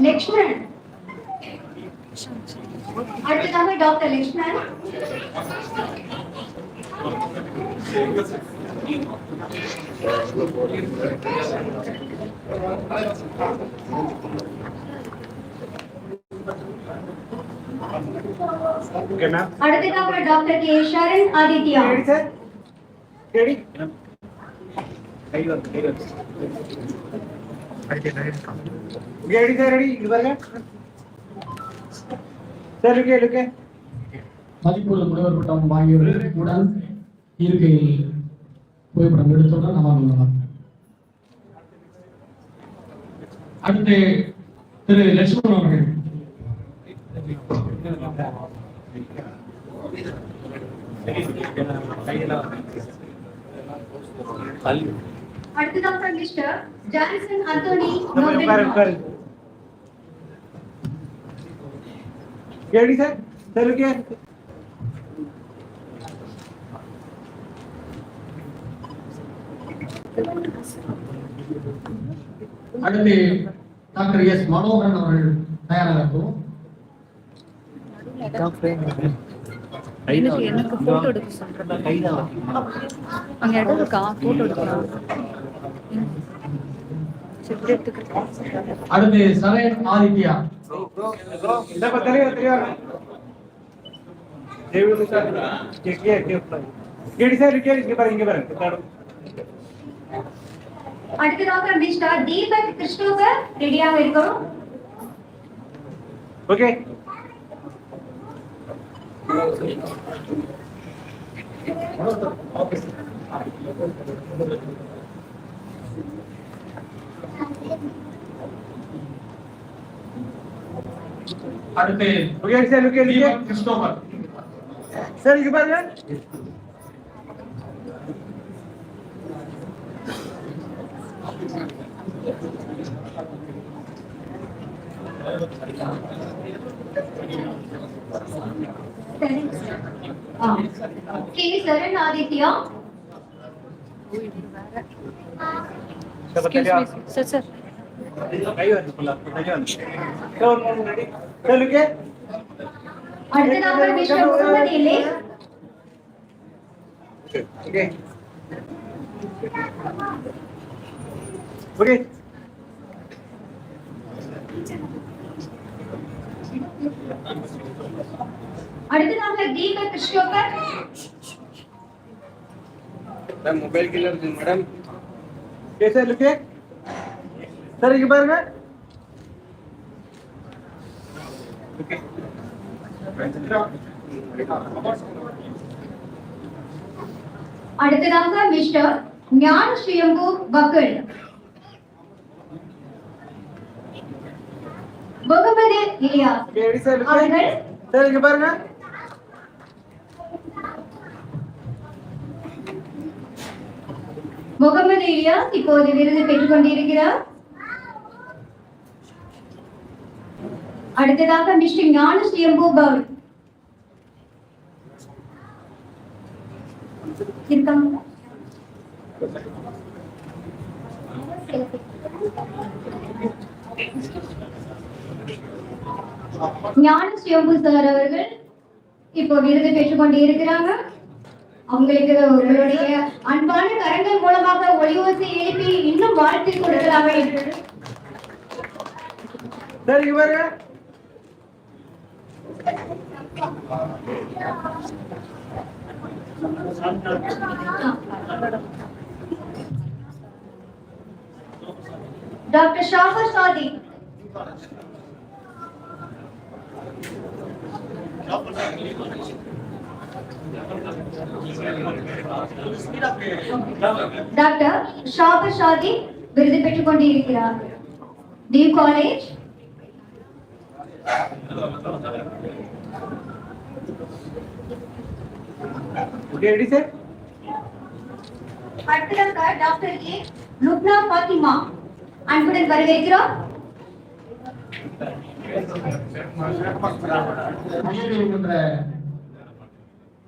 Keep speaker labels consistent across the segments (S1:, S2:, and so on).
S1: லக்ஷ்மண். அடுத்ததாக டாக்டர் லக்ஷ்மண். அடுத்ததாக doctor K Sharan Aditya.
S2: Ready இது பாருங்க சார். லுக்கே
S3: மதிப்புள்ள முனைவர் பட்டம் வாங்கியவர்களுடன் இருக்கையில் புகைப்படம் எடுத்தவுடன் நம்ம அடுத்து திரு லட்சுமணன் அவர்கள்.
S1: அடுத்ததாக மிஸ்டர் ஜான்சன் அந்தோனி.
S2: கேடி சார். சார் லுக்கே
S3: அடுத்து டாக்டர் எஸ் மனோகரன் அவர்கள் தயாராக இருக்கும்.
S4: எனக்கு போட்டோ எடுக்க சொல்றேன். அங்க இடம் இருக்கா? போட்டோ எடுக்கலாம்.
S3: அடுத்து சரண் ஆதித்யா.
S1: அடுத்ததாக மிஸ்டர் தீபக் கிருஷ்ணோபர் ரெடியாக இருக்கணும்.
S2: ஓகே
S3: அடுத்து தீபக் கிருஷ்ணோபர்.
S2: சார் இங்க பாருங்க.
S1: கே சரண் ஆதித்யா.
S4: சார் சார்
S1: அடுத்ததாக மிஸ்டர் முகமது இலே.
S2: ஓகே
S1: அடுத்ததாக தீபக் கிருஷ்ணோபர்.
S2: मोबाइल किलर मैडम कैसे लुके सर एक बार में
S1: அடுத்ததாக மிஸ்டர் ஞான ஸ்ரீயம்பு பக்கல். முகமது இலியாஸ் அவர்கள்.
S2: सर एक बार में
S1: முகமது இலியாஸ் இப்போது விருது பெற்றுக் கொண்டிருக்கிறார். அடுத்ததாக மிஸ்டர் ஞான ஸ்ரீயம்பு பவுல் இருக்காங்க. ஞான ஸ்ரீயம்பு சார் அவர்கள் இப்போ விருது பெற்றுக் கொண்டிருக்கிறாங்க. அவங்களுக்கு உங்களுடைய அன்பான கரங்கள் மூலமாக ஒளியோசை எழுப்பி இன்னும் வாழ்த்து கொடுக்கலாமே என்று.
S2: सर एक बार
S1: டாக்டர் ஷாஃபர் சாதி. டாக்டர் ஷாஃபர் சாதி விருது பெற்றுக் கொண்டிருக்கிறார். D college.
S2: Ready sir.
S1: அடுத்ததாக டாக்டர் ஏ லுப்னா பாத்திமா அன்புடன் வரவேற்கிறோம்.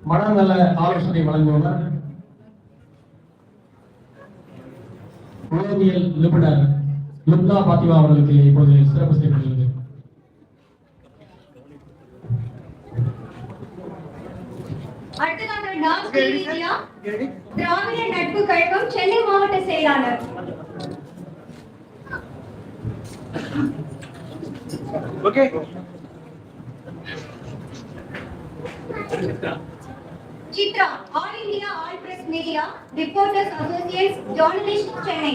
S3: மனநல ஆலோசனை வழங்குபவர் உளவியல் நிபுணர் லுப்னா பாத்திமா அவர்களுக்கு இப்போது சிறப்பு செய்யப்படுகிறது.
S1: அடுத்ததாக டாக்டர் ஸ்ரீவித்யா,
S2: Ready?
S1: திராவிட நட்பு கழகம் சென்னை மாவட்ட செயலாளர்.
S2: Okay.
S1: Chitra, all India all press media reporters Associates journalist Chennai.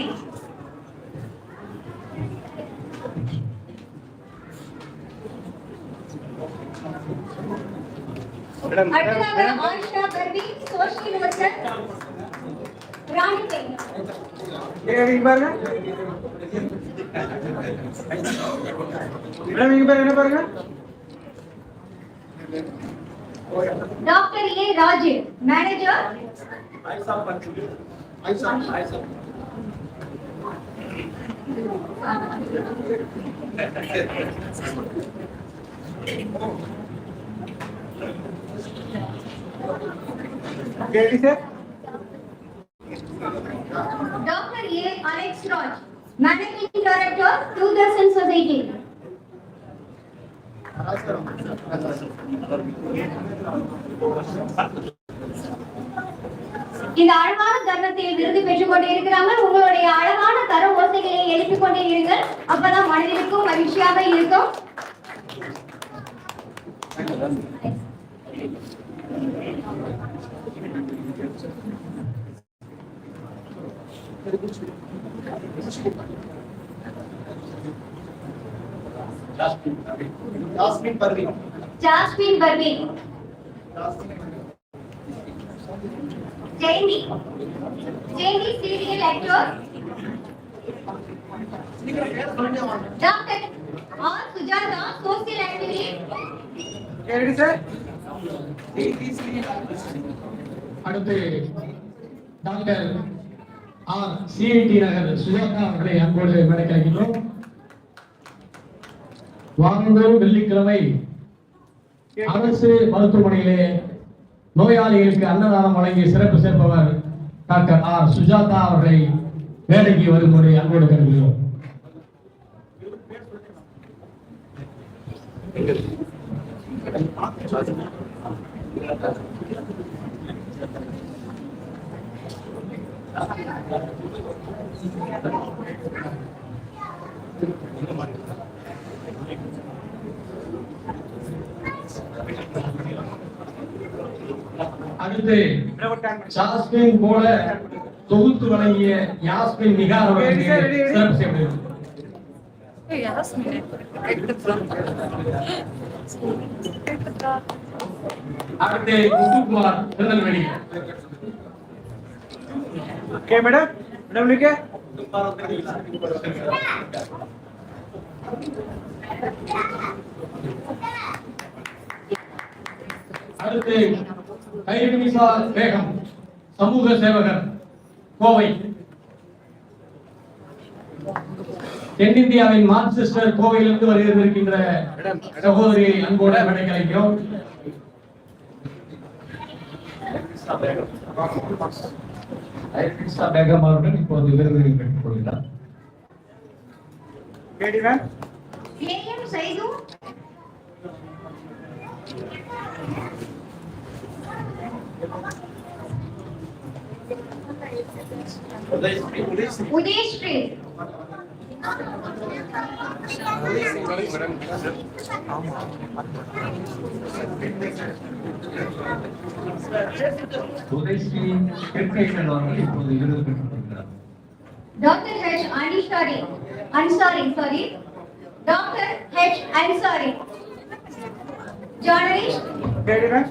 S2: Madam,
S1: அடுத்ததாக ஆயிஷா பர்வி, சோஷியல் ஒர்க்கர் ராணிபேட்.
S2: இங்க பாருங்க. மேடம் இங்க பாருங்க, என்ன பாருங்க.
S1: Doctor A Raju, manager.
S2: Ready, sir?
S1: Doctor A Alex Raj, managing director 2000 society. இந்த அழகான தருணத்தில் விருது பெற்றுக் கொண்டே இருக்கிறாங்க. உங்களுடைய அழகான தர ஓசைகளை எழுப்பிக் கொண்டே இருங்கள். அப்பதான் மனதிற்கும் மகிழ்ச்சியாக இருக்கும்.
S3: Jasmine Parvi.
S1: Jasmine Parvi. Jayanthi. Jayanthi serial actor. Doctor R Sujatha, social activist.
S2: Ready, sir?
S3: அடுத்து டாக்டர் ஆர் சிஐடி நகர் சுஜாதா அவர்களை அன்போடு மேடைக்கிறோம். வாரந்தோறும் வெள்ளிக்கிழமை அரசு மருத்துவமனையிலே நோயாளிகளுக்கு அன்னதானம் வழங்கி சிறப்பு சேர்ப்பவர் டாக்டர் ஆர் சுஜாதா அவர்களை வேலைக்கு வரும்போது அன்போடு கருதுகிறோம். அடுத்து ஜாஸ்மின் போல தொகுத்து வழங்கிய யாஸ்மின் நிகார் அவர்களுக்கு சிறப்பு செய்யப்படுகிறது. அடுத்து Muthukumar, Tirunelveli.
S2: Okay, madam. Madam, look here.
S3: அடுத்து கைருமிசா பேகம், சமூக சேவகர், கோவை. தென்னிந்தியாவின் மான்செஸ்டர் கோவையிலிருந்து வருகின்ற சகோதரி அன்போடு அழைக்கிறோம். பேகம் அவர்கள் இப்போது விருதுகளை பெற்றுக் கொள்கிறார்.
S2: Ready, ma'am?
S1: AM சைது. Udayasri.
S3: Udayasri cricketer அவர்கள் இப்போது விருது பெற்றுக் கொள்கிறார்.
S1: Doctor H Ansari, doctor H Ansari, journalist.
S2: Ready, ma'am?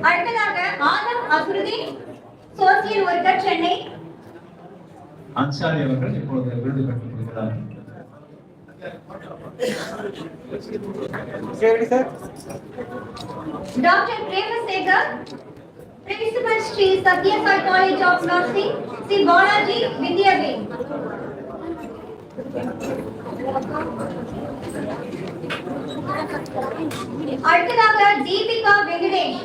S1: அடுத்ததாக ஆதம் அக்ருதீன், சோசியல் ஒர்க்கர் சென்னை.
S3: அன்சாரி அவர்கள் இப்போது விருது பெற்றுக் கொள்கிறார்.
S2: Ready, sir?
S1: Doctor பிரேமசேகர், principal Sri Sathya Sai college of nursing, Sri Balaji Vidyapith. அடுத்ததாக Deepika Venkatesh,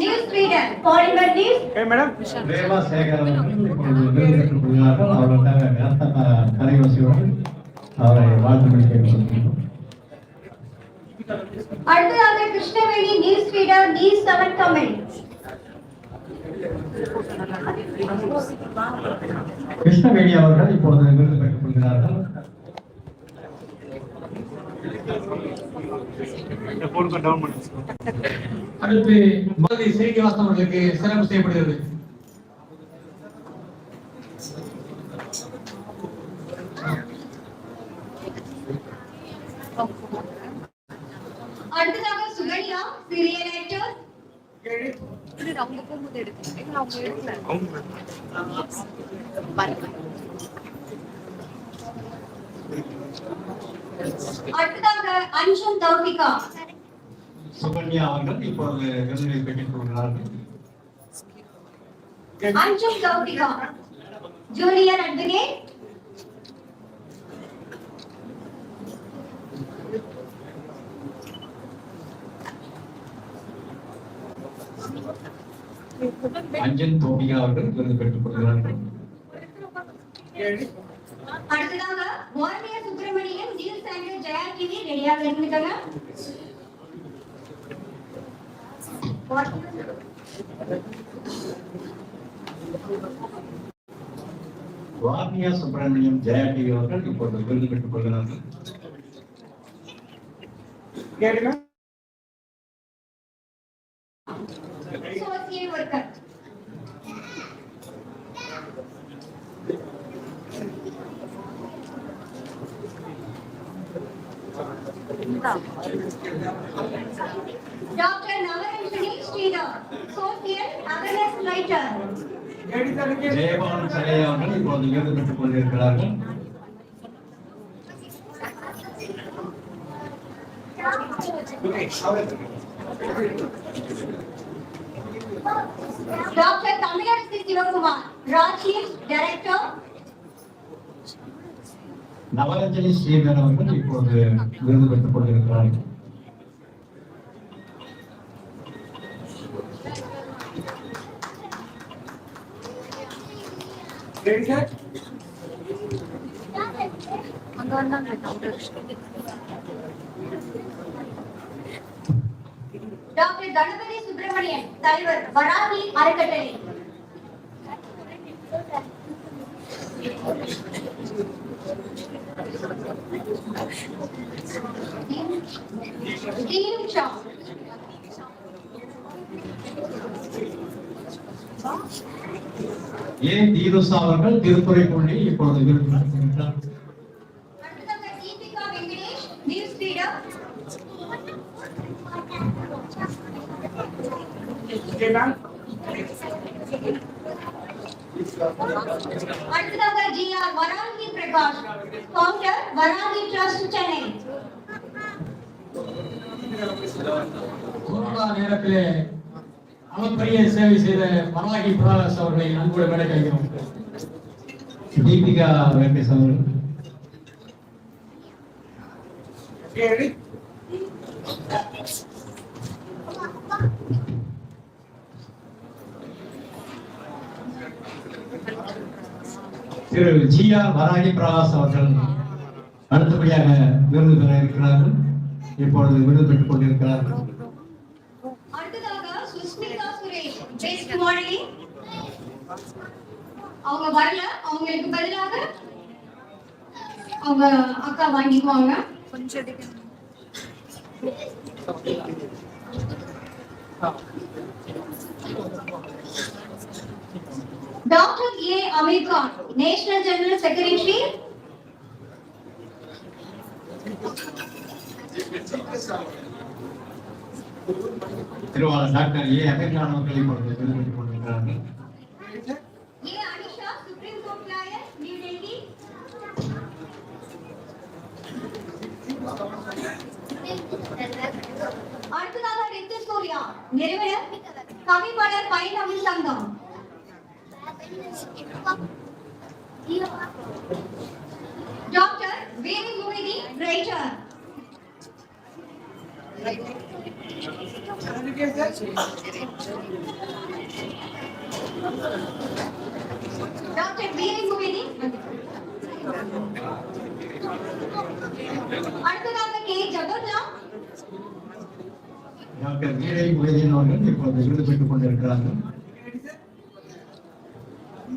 S1: news reader, polymer news.
S2: Okay, madam.
S3: பிரேமசேகர் அவர்கள் இப்போது விருது பெற்றுக் கொள்கிறார்கள். அவர்களுக்காக கரையோசியோடு அவரை வாழ்த்துக்களை கேட்டுக்கொள்கிறோம்.
S1: அடுத்ததாக Krishnaveni news reader news 7 Tamil.
S3: Krishnaveni அவர்கள் இப்பொழுது விருது பெற்றுக் கொள்கிறார்கள். அடுத்து மதி ஸ்ரீனிவாசன் அவர்களுக்கு சிறப்பு செய்யப்படுகிறது.
S1: அடுத்ததாக சுகன்யா சீரியல் ஆக்டர்.
S4: அவங்க போகும்போது எடுத்தீங்க, அவங்க எடுக்கல.
S1: அடுத்ததாக அன்ஷம் தௌபிகா.
S3: சுகன்யா அவர்கள் இப்பொழுது விருதுகளை பெற்றுக் கொள்கிறார்கள்.
S1: அன்ஷம் தௌபிகா ஜூனியர் அட்வொகேட்.
S3: அஞ்சன் தோபிகா அவர்கள் விருது பெற்றுக் கொள்கிறார்கள்.
S1: அடுத்ததாக Varnia Subramanian news anchor Jaya TV ரெடியாக இருந்துட்டாங்க.
S3: வார்னியா சுப்பிரமணியம் ஜெயா டிவி அவர்கள் இப்பொழுது விருது பெற்றுக் கொள்கிறார்கள்.
S1: Social worker. Doctor Navaranjani Sriram social awareness writer.
S3: Jayabalan Saraiya அவர்கள் இப்பொழுது விருது பெற்றுக் கொண்டிருக்கிறார்கள்.
S1: டாக்டர் தமிழரசி சிவகுமார் ராஜ்யஸ் டைரக்டர்.
S3: நவரஞ்சனி ஸ்ரீதர் அவர்கள் இப்பொழுது விருது பெற்றுக் கொண்டிருக்கிறார்கள்.
S4: அங்க வந்தாங்க.
S1: டாக்டர் கணபதி சுப்பிரமணியன் தலைவர் வராகி அறக்கட்டளை. தீனுஷா.
S3: ஏன் தீனுஷா அவர்கள் திருத்துறைப்பூண்டி இப்பொழுது விருது பெற்றுக் கொண்டிருக்கிறார்.
S1: அடுத்ததாக தீபிகா வெங்கடேஷ் நியூஸ் ரீடர். அடுத்ததாக GR Varahi Prakash founder Varahi trust Chennai.
S3: Corona நேரத்திலே அளப்பரிய சேவை செய்த வராகி பிரகாஷ் அவர்களை அன்போடு மேடை கழிக்கிறோம். தீபிகா வெங்கடேஷ் அவர்கள். திரு ஜிஆர் வராகி பிரகாஷ் அவர்கள் அடுத்தபடியாக விருது பெற இருக்கிறார்கள். இப்பொழுது விருது பெற்றுக் கொண்டிருக்கிறார்கள்.
S1: அடுத்ததாக சுஸ்மிதா சுரேஷ் பெஸ்ட் மாடலிங். அவங்க வரல, அவங்களுக்கு பதிலாக அவங்க அக்கா வாங்கிக்குவாங்க.
S4: கொஞ்சம் எடுக்கணும்.
S1: Doctor A Amir Khan national general secretary.
S3: திருவாளர் டாக்டர் ஏ அமீர் கான் அவர்கள் இப்பொழுது விருது பெற்றுக் கொண்டிருக்கிறார்கள்.
S1: A Anisha supreme court lawyer new Delhi. அடுத்ததாக ரித்து சூர்யா நிறுவனர் கவிப்பாளர் Bhairavi Sangam. Doctor Veni Mukhiti writer. Doctor Veni Mukhiti அடுத்ததாக கே ஜபர்லா.
S3: டாக்டர் மேடை உதயன் அவர்கள் இப்போது விருது பெற்றுக் கொண்டிருக்கிறார்கள்.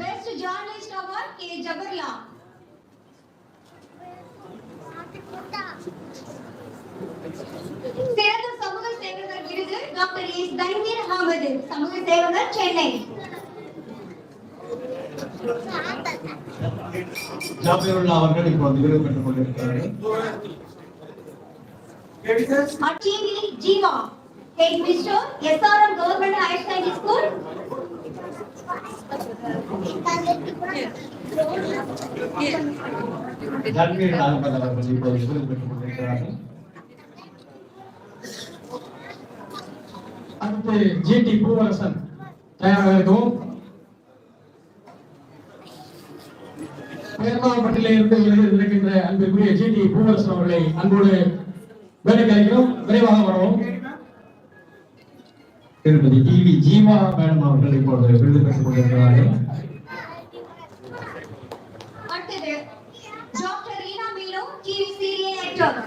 S1: Best journalist award K Jabarla. சிறந்த சமூக சேவகர் விருது டாக்டர் எஸ் தன்வீர் அகமது, சமூக சேவகர், சென்னை.
S3: ஜாபிருல்லா அவர்கள் இப்போது விருது பெற்றுக் கொண்டிருக்கிறார்கள்.
S1: அச்சீவி Jeeva, head mister SRM government higher secondary school.
S3: Jabir Ahmed அவர்கள் இப்போது விருது பெற்றுக் கொண்டிருக்கிறார்கள். அடுத்து ஜிடி பூவரசன் தயாராக இருக்கும். பேர்மாவட்டத்திலே இருந்து இருக்கின்ற அன்பிற்குரிய ஜிடி பூவரசன் அவர்களை அன்போடு வேலை கிடைக்கிறோம். விரைவாக வரவும். திருமதி டிவி ஜீவா மேடம் அவர்கள் இப்போது விருது பெற்றுக் கொண்டிருக்கிறார்கள்.
S1: அடுத்தது டாக்டர் ரீனா மீனு, டிவி சீரியல் ஆக்டர்.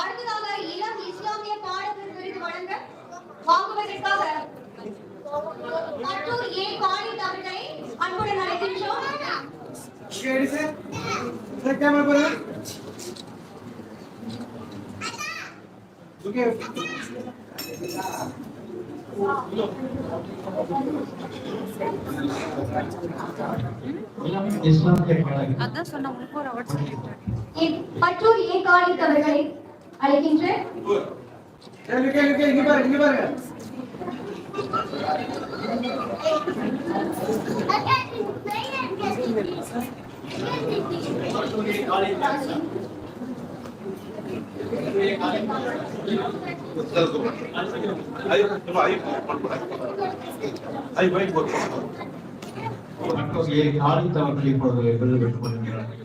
S1: அடுத்ததாக இளம் இஸ்லாமிய பாடகர் விருது வழங்க வாங்குவதற்காக மற்றொரு ஏ காலித் அவர்களை அன்புடன் அழைக்கின்றோம்.
S3: இஸ்லாமிய பாடகர்
S4: அதான் சொன்ன உங்களுக்கு ஒரு அவார்ட் சொல்லிட்டேன்.
S1: மற்றொரு ஏ காலித் அவர்களை அழைக்கின்றேன்.
S2: இங்க பாருங்க.
S3: காலித் அவர்கள் இப்போது விருது பெற்றுக் கொண்டிருக்கிறார்கள்.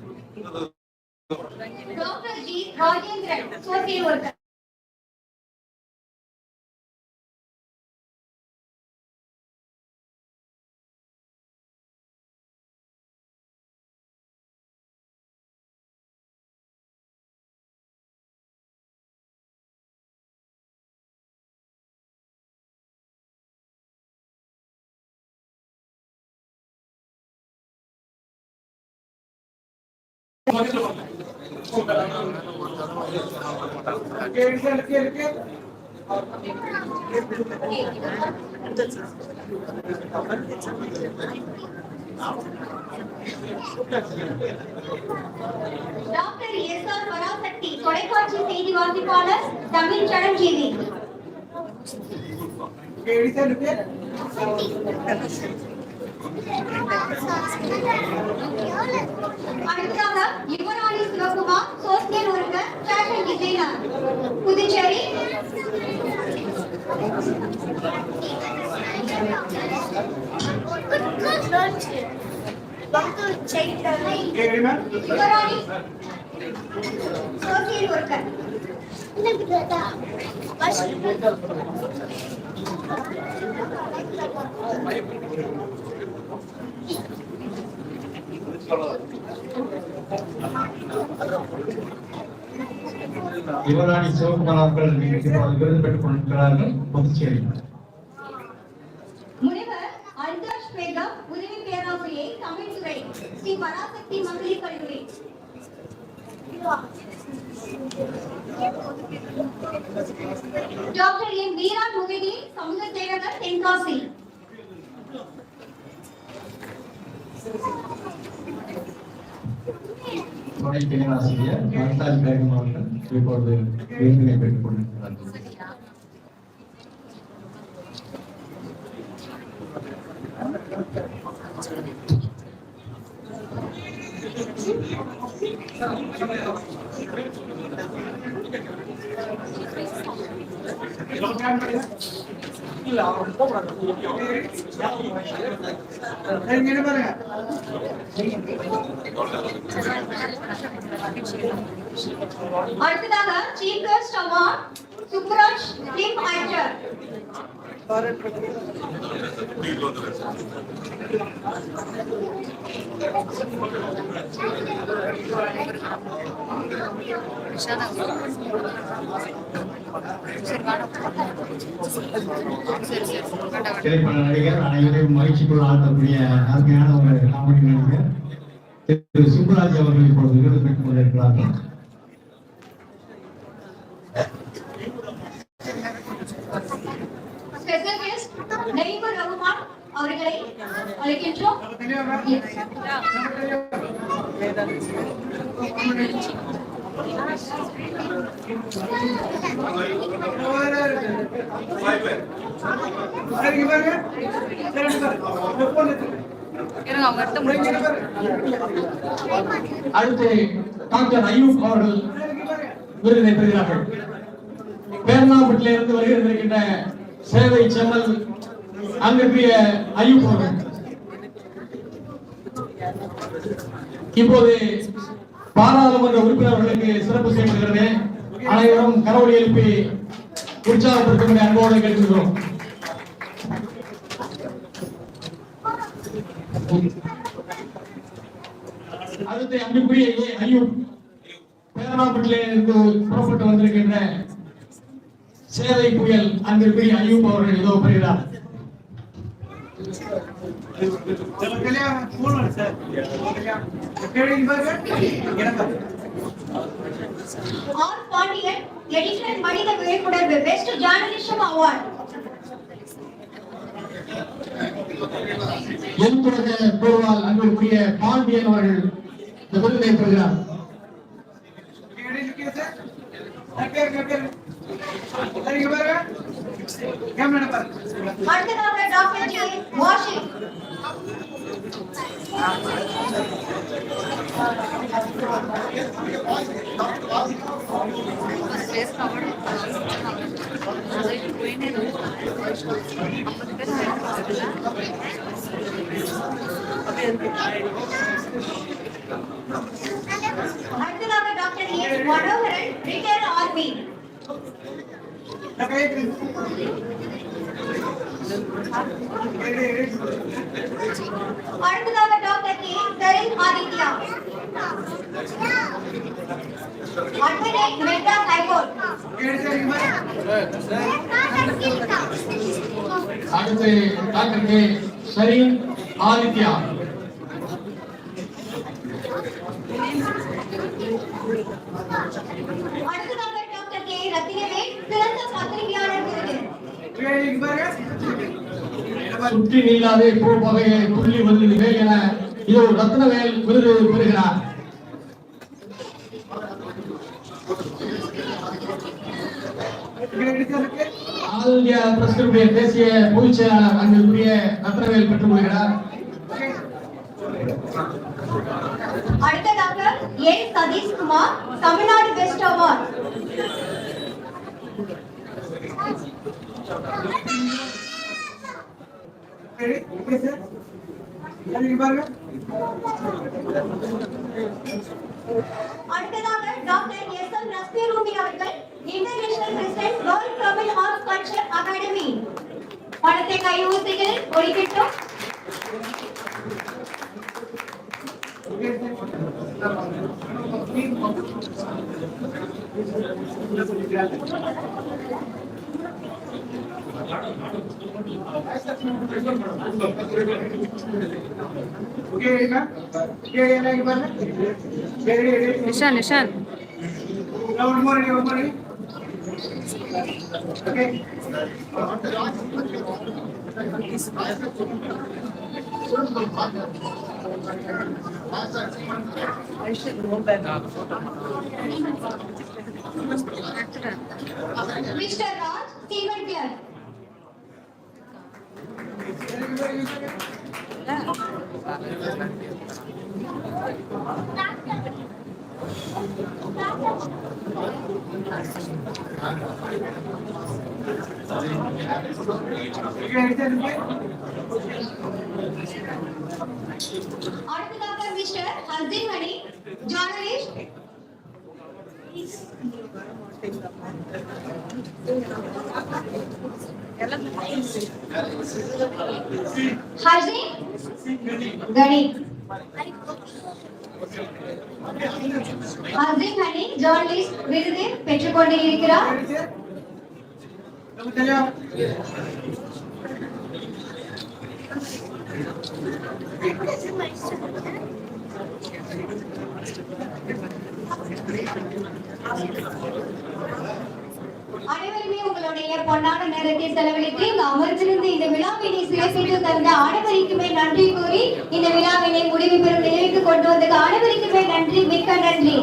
S1: Doctor G Rajendran, social worker. Doctor S R Parasakthi, தொலைக்காட்சி செய்தி வாசிப்பாளர், தமிழ் சடம் டிவி. அடுத்ததாக Yuvarani Sivakumar, social worker, fashion designer, Puducherry. Yuvarani social worker.
S3: Yuvarani Sivakumar அவர்கள் விருது பெற்றுக் கொண்டிருக்கிறார்கள். புதுச்சேரி.
S1: முனைவர் அல்தாஷ் பேகம், உதவி பேராசிரியை, தமிழ் துறை, ஸ்ரீ பராசக்தி மகளிர் கல்லூரி. டாக்டர் எம் வீரான் முகதி, சமூக சேவகர், தென்காசி.
S3: துணை பேராசிரியர் அல்தாஷ் பேகம் அவர்கள் இப்போது விருதினை பெற்றுக் கொண்டிருக்கிறார்கள்.
S1: அடுத்ததாக chief guest award Sukraj, film actor.
S3: திரைப்பட நடிகர் அனைவரையும் மகிழ்ச்சிக்குள் ஆழ்த்தக்கூடிய அருமையான ஒரு காமெடி நடிகர் திரு சுப்புராஜ் அவர்கள் இப்பொழுது விருது பெற்றுக் கொண்டிருக்கிறார்கள்.
S1: Special guest, Naeemur Rahman அவர்களை அழைக்கின்றோம்.
S3: அடுத்து டாக்டர் அய்யூப் அவர்கள் விருதினை பெறுகிறார்கள். பேர்னாம்பட்டில இருந்து வருகின்ற சேவை செம்மல் அங்கிருக்கிய அய்யூப் அவர்கள் இப்போது பாராளுமன்ற உறுப்பினர்களுக்கு சிறப்பு செய்யப்படுகிறது. அனைவரும் கரவொலி எழுப்பி உற்சாகப்படுத்தும் அன்போடு கேட்டுக்கிறோம். அடுத்து அன்புக்குரிய அய்யூப் பேரனாம்பட்டிலே இருந்து புறப்பட்டு வந்திருக்கின்ற சேவை புயல் அன்பிற்குரிய அய்யூப் அவர்கள் இதோ பெறுகிறார்.
S1: ஆர் பாண்டியன் எடிஷன் மனித விழிப்புணர்வு பெஸ்ட் ஜேர்னலிசம் அவார்ட்.
S3: என் கூறுவால் அன்பிற்குரிய பாண்டியன் அவர்கள் இந்த விருதை பெறுகிறார்.
S1: அடுத்ததாக டாக்டர் ஜே வாஷி. அடுத்ததாக doctor A Manoharan retired army. அடுத்ததாக doctor K Tharin Aditya advocate Madras high court.
S3: அடுத்து டாக்டர் கே சரின் ஆதித்யா.
S1: அடுத்ததாக டாக்டர் கே ரத்தினவேல் சிறந்த பத்திரிகையாளர் விருது.
S3: சுற்றி நீளாதே பூ வகையை துள்ளி வந்து வேல் என இது ரத்னவேல் விருது பெறுகிறார். ஆல் இந்தியா பிரஸ் கிளப்புடைய தேசிய பொதுச் செயலாளர் அன்பிற்குரிய ரத்னவேல் பெற்றுக் கொள்கிறார்.
S1: அடுத்ததாக A Sathish Kumar Tamil Nadu best award. அடுத்ததாக doctor S M Rasmi Ruby அவர்கள் international president world Tamil arts culture academy. படத்தை கையூசிகள் ஒழிக்கட்டும்.
S4: Nishan Nishan
S1: Mr. Raj Stephen Clark. அடுத்ததாக மிஸ்டர் ஹர்தின் மணி ஜர்னலிஸ்ட். ஹர்ஷி கணி ஹர்ஷி கணி ஜர்னலிஸ்ட் விருது பெற்றுக்கொண்டு இருக்கிறார். அனைவருமே உங்களுடைய பொன்னான நேரத்தை செலவழித்து இங்கு அமர்ந்திருந்து இந்த விழாவினை சிறப்பித்து தந்த அனைவருக்குமே நன்றி கூறி இந்த விழாவினை முடிவு பெறும் நிலைக்கு கொண்டு வந்தது அனைவருக்குமே நன்றி, மிக்க நன்றி.